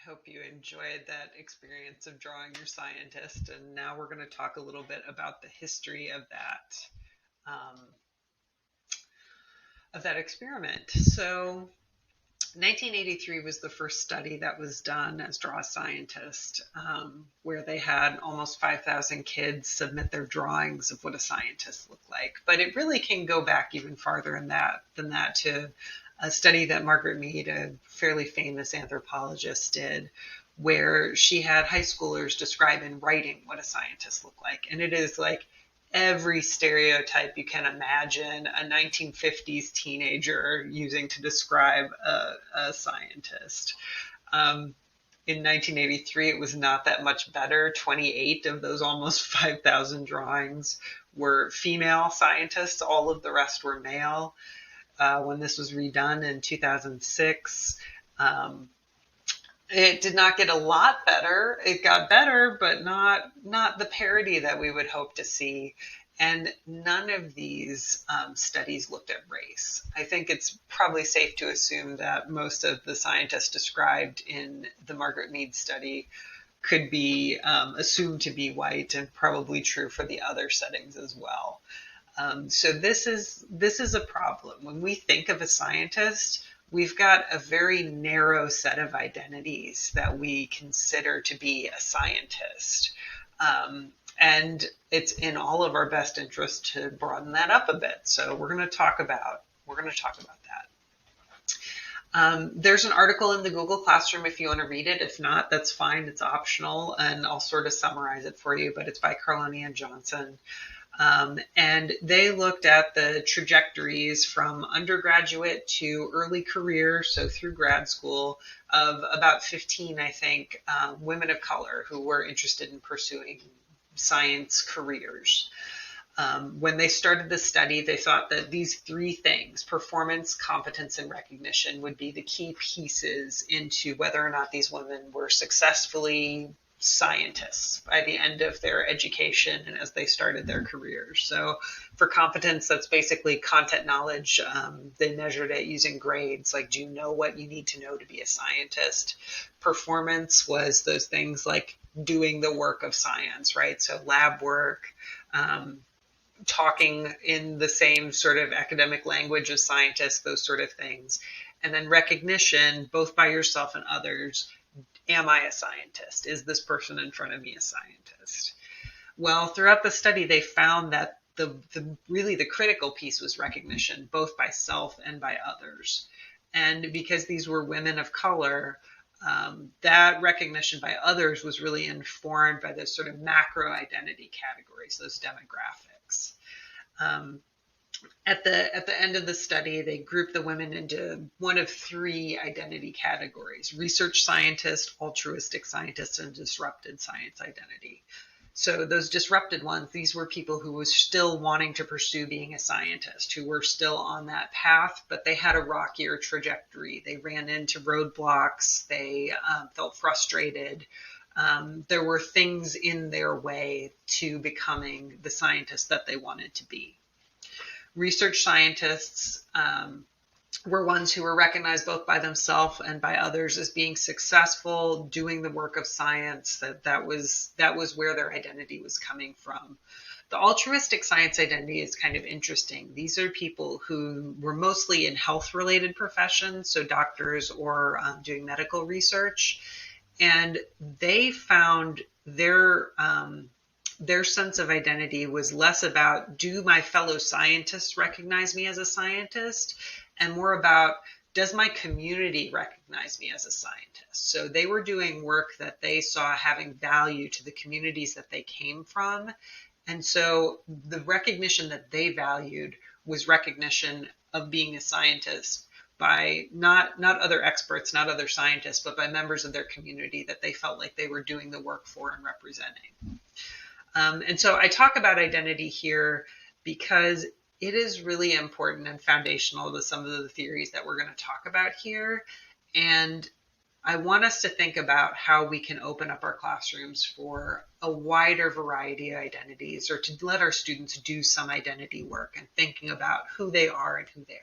hope you enjoyed that experience of drawing your scientist. And now we're going to talk a little bit about the history of that experiment. So 1983 was the first study that was done as Draw a Scientist, where they had almost 5,000 kids submit their drawings of what a scientist looked like. But it really can go back even farther than that to a study that Margaret Mead, a fairly famous anthropologist, did, where she had high schoolers describe in writing what a scientist looked like. And it is like every stereotype you can imagine a 1950s teenager using to describe a scientist. In 1983, it was not that much better. 28 of those almost 5,000 drawings were female scientists. All of the rest were male. When this was redone in 2006, it did not get a lot better. It got better, but not the parity that we would hope to see. And none of these studies looked at race. I think it's probably safe to assume that most of the scientists described in the Margaret Mead study could be assumed to be white, and probably true for the other settings as well. So this is a problem. When we think of a scientist, we've got a very narrow set of identities that we consider to be a scientist. And it's in all of our best interest to broaden that up a bit. So we're going to talk about that. There's an article in the Google Classroom if you want to read it. If not, that's fine. It's optional, and I'll sort of summarize it for you, but it's by Carloni and Johnson. And they looked at the trajectories from undergraduate to early career, so through grad school, of about 15, I think, women of color who were interested in pursuing science careers. When they started the study, they thought that these three things, performance, competence, and recognition, would be the key pieces into whether or not these women were successfully scientists by the end of their education and as they started their careers. So for competence, that's basically content knowledge. They measured it using grades, like, do you know what you need to know to be a scientist? Performance was those things like doing the work of science, right? So lab work, talking in the same sort of academic language as scientists, those sort of things. And then recognition, both by yourself and others. Am I a scientist? Is this person in front of me a scientist? Well, throughout the study, they found that the critical piece was recognition, both by self and by others. And because these were women of color, that recognition by others was really informed by those sort of macro identity categories, those demographics. At the end of the study, they grouped the women into one of three identity categories: research scientist, altruistic scientist, and disrupted science identity. So those disrupted ones, these were people who were still wanting to pursue being a scientist, who were still on that path, but they had a rockier trajectory. They ran into roadblocks. They felt frustrated. There were things in their way to becoming the scientist that they wanted to be. Research scientists were ones who were recognized both by themselves and by others as being successful, doing the work of science. That was where their identity was coming from. The altruistic science identity is kind of interesting. These are people who were mostly in health-related professions, so doctors or doing medical research, and they found their sense of identity was less about, do my fellow scientists recognize me as a scientist, and more about, does my community recognize me as a scientist? So they were doing work that they saw having value to the communities that they came from. And so the recognition that they valued was recognition of being a scientist by not other experts, not other scientists, but by members of their community that they felt like they were doing the work for and representing. And so I talk about identity here because it is really important and foundational to some of the theories that we're going to talk about here. And I want us to think about how we can open up our classrooms for a wider variety of identities, or to let our students do some identity work and thinking about who they are and who they are